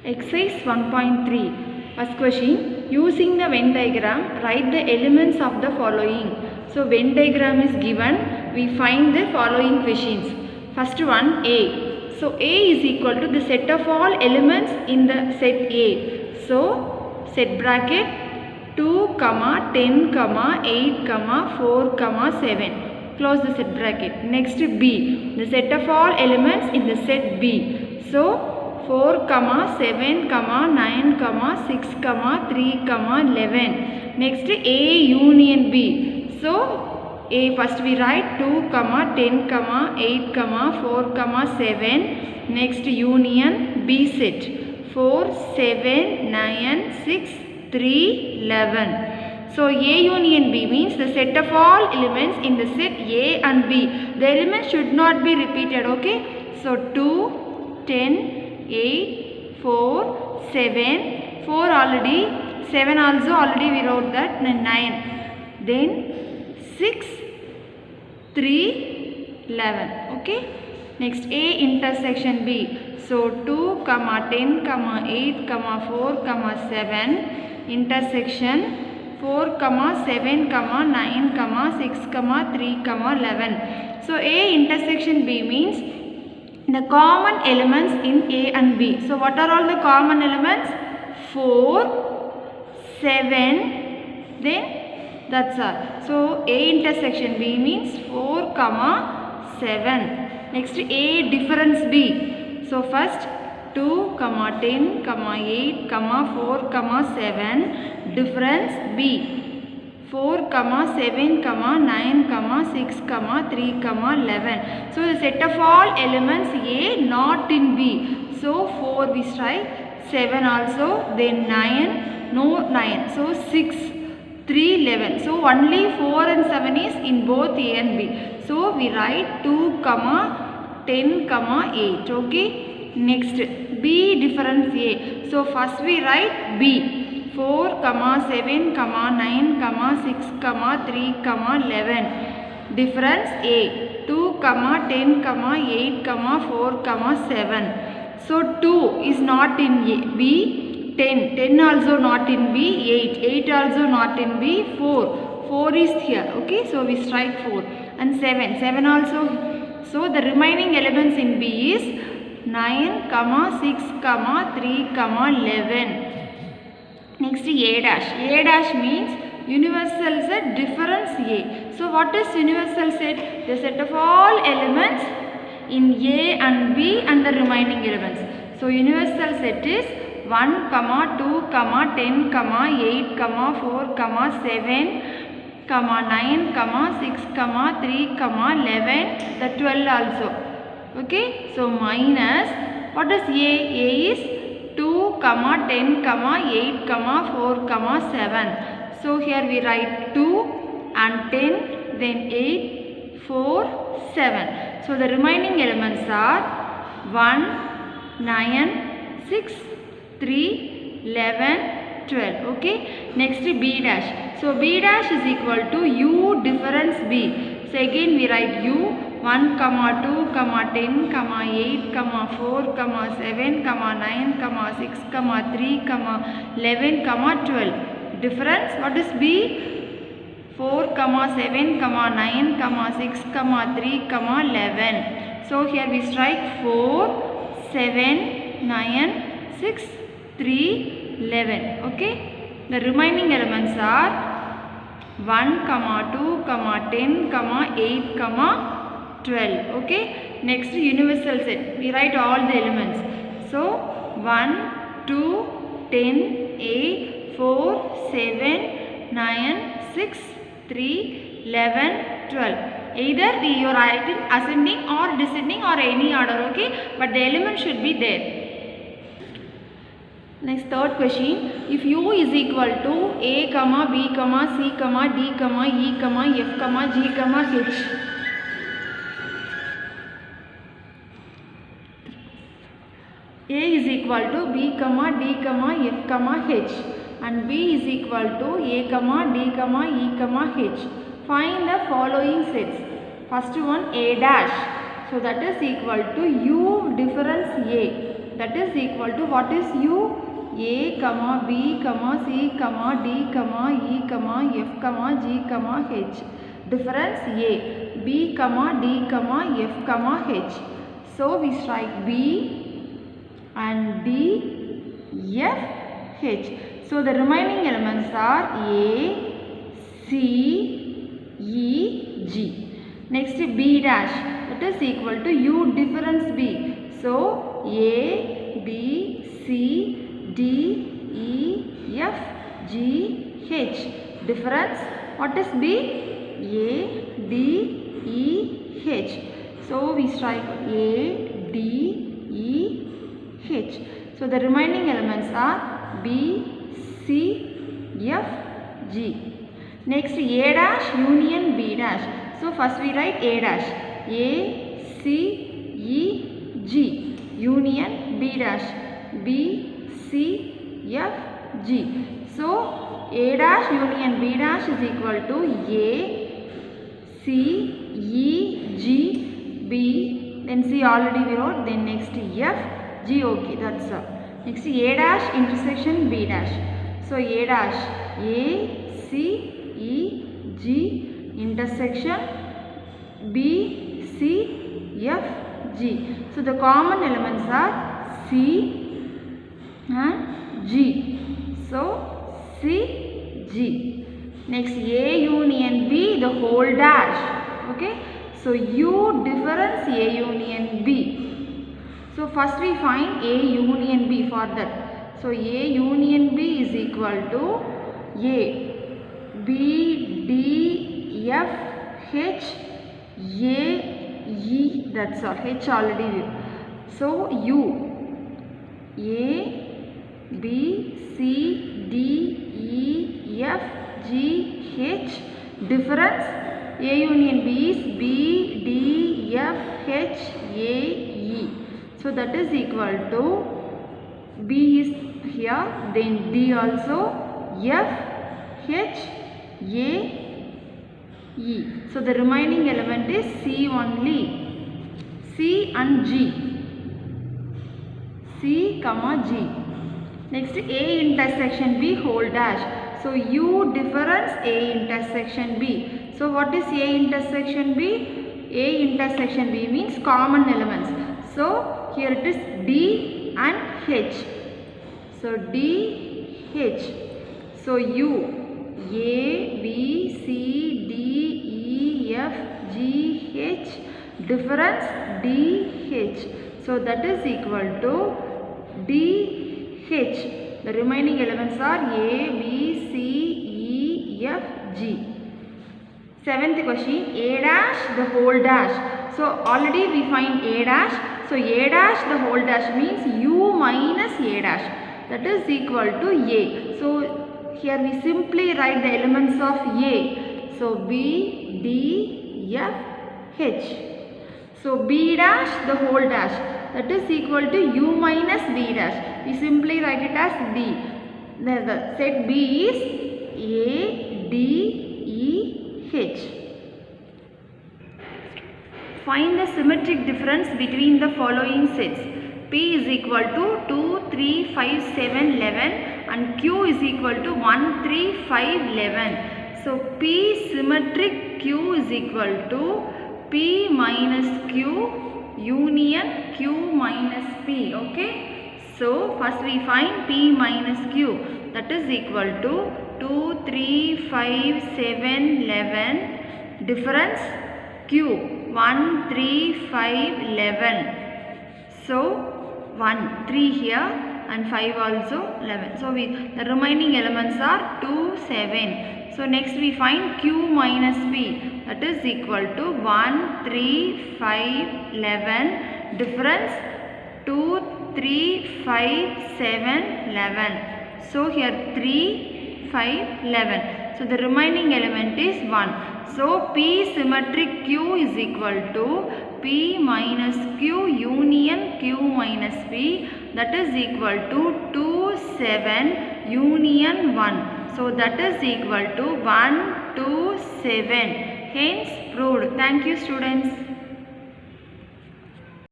Exercise 1.3. First question. Using the Venn diagram, write the elements of the following. So Venn diagram is given. We find the following questions. First one, A. So A is equal to the set of all elements in the set A. So set bracket 2, 10, 8, 4, 7. Close the set bracket. Next B. The set of all elements in the set B. So 4, 7, 9, 6, 3, 11. Next A union B. So A first we write 2, 10, 8, 4, 7. Next union B set 4, 7, 9, 6, 3, 11. So A union B means the set of all elements in the set A and B. The elements should not be repeated, okay? So 2, 10, 8, 4, 7, 4 already, 7 also already we wrote that, 9. Then 6, 3, 11, okay? Next A intersection B. So 2, 10, 8, 4, 7 intersection 4, 7, 9, 6, 3, 11. So A intersection B means the common elements in A and B. So what are all the common elements? 4, 7, then that's all. So A intersection B means 4, 7. Next A difference B. So first 2, 10, 8, 4, 7 difference B. 4, 7, 9, 6, 3, 11. So the set of all elements A not in B. So 4 we write, 7 also, then 9, no 9. So 6, 3, 11. So only 4 and 7 is in both A and B. So we write 2, 10, 8. Okay. Next B difference A. So first we write B. 4, 7, 9, 6, 3, 11. Difference A. 2, 10, 8, 4, 7. So 2 is not in A. B. 10. 10 also not in B. 8. 8 also not in B. 4. 4 is here. Okay. So we strike 4. And 7. 7 also. So the remaining elements in B is 9, 6, 3, 11. Next A dash. A dash means universal set difference A. So what is universal set? The set of all elements in A and B and the remaining elements. So universal set is 1, 2, 10, 8, 4, 7, 9, 6, 3, 11, the 12 also. Okay, so minus, what is A? A is 2, 10, 8, 4, 7. So here we write 2 and 10, then 8, 4, 7. So the remaining elements are 1, 9, 6, 3, 11, 12. Okay, next B dash. So B dash is equal to U difference B. So again we write U. 1, 2, 10, 8, 4, 7, 9, 6, 3, 11, 12. Difference, what is B? 4, 7, 9, 6, 3, 11. So here we strike 4, 7, 9, 6, 3, 11. Okay. The remaining elements are 1, 2, 10, 8, 12. Okay. Next universal set. We write all the elements. So 1, 2, 10, 8, 4, 7, 9, 6, 3, 11, 12. Either you are writing ascending or descending or any order. Okay. But the element should be there. Next third question. If U is equal to A, B, C, D, E, F, G, H. A is equal to B, D, F, H and B is equal to A, D, E, H. Find the following sets. First one A dash. So that is equal to U difference A. that is equal to what is U? A, B, C, D, E, F, G, H. Difference A, B, D, F, H. So we strike B and D, F, H. So the remaining elements are A, C, E, G. Next B dash, that is equal to U difference B. So A, B, C, D, E, F, G, H. Difference, what is B? A, D, E, H. So we strike A, D, E, H. So the remaining elements are B, C, F, G. Next A dash union B dash. So first we write A dash. A, C, E, G. Union B dash. B, C, F, G. So A dash union B dash is equal to A, C, E, G, B. Then C already we wrote. Then next F, G. Okay, that's all. Next A dash intersection B dash. So A dash, A, C, E, G, intersection B, C, F, G. So the common elements are C and G. So C, G. Next A union B, the whole dash. Okay. So U difference A union B. So first we find A union B for that. So A union B is equal to A, B, D, F, H, A, E, that's all. H already. So U, A, B, C, D, E, F, G, H. Difference, A union B is B, D, F, H, A, E. So that is equal to B is here, then D also, F, H, A, E. So the remaining element is C only. C and G. C, G. Next A intersection B whole dash. So U difference A intersection B. So what is A intersection B? A intersection B means common elements. So here it is D and H. So D, H. So U, A, B, C, D, E, F, G, H. Difference D, H. So that is equal to D, H. The remaining elements are A, B, C, E, F, G. Seventh question, A dash the whole dash. So already we find A dash. So A dash the whole dash means U minus A dash. That is equal to A. So here we simply write the elements of A. So B, D, F, H. So B dash the whole dash. That is equal to U minus B dash. We simply write it as D. The set B is A, D, E, H. Find the symmetric difference between the following sets. P is equal to 2, 3, 5, 7, 11 and Q is equal to 1, 3, 5, 11. So P symmetric Q is equal to P minus Q union Q minus P. Okay. So first we find P minus Q, that is equal to 2, 3, 5, 7, 11. Difference Q 1, 3, 5, 11. So 1, 3 here and 5 also 11. So the remaining elements are 2, 7. So next we find Q minus P, that is equal to 1, 3, 5, 11. Difference 2, 3, 5, 7, 11. So here 3, 5, 11. So the remaining element is 1. So P symmetric Q is equal to P minus Q union Q minus P, that is equal to 2, 7 union 1. So that is equal to 1, 2, 7. Hence proved. Thank you students.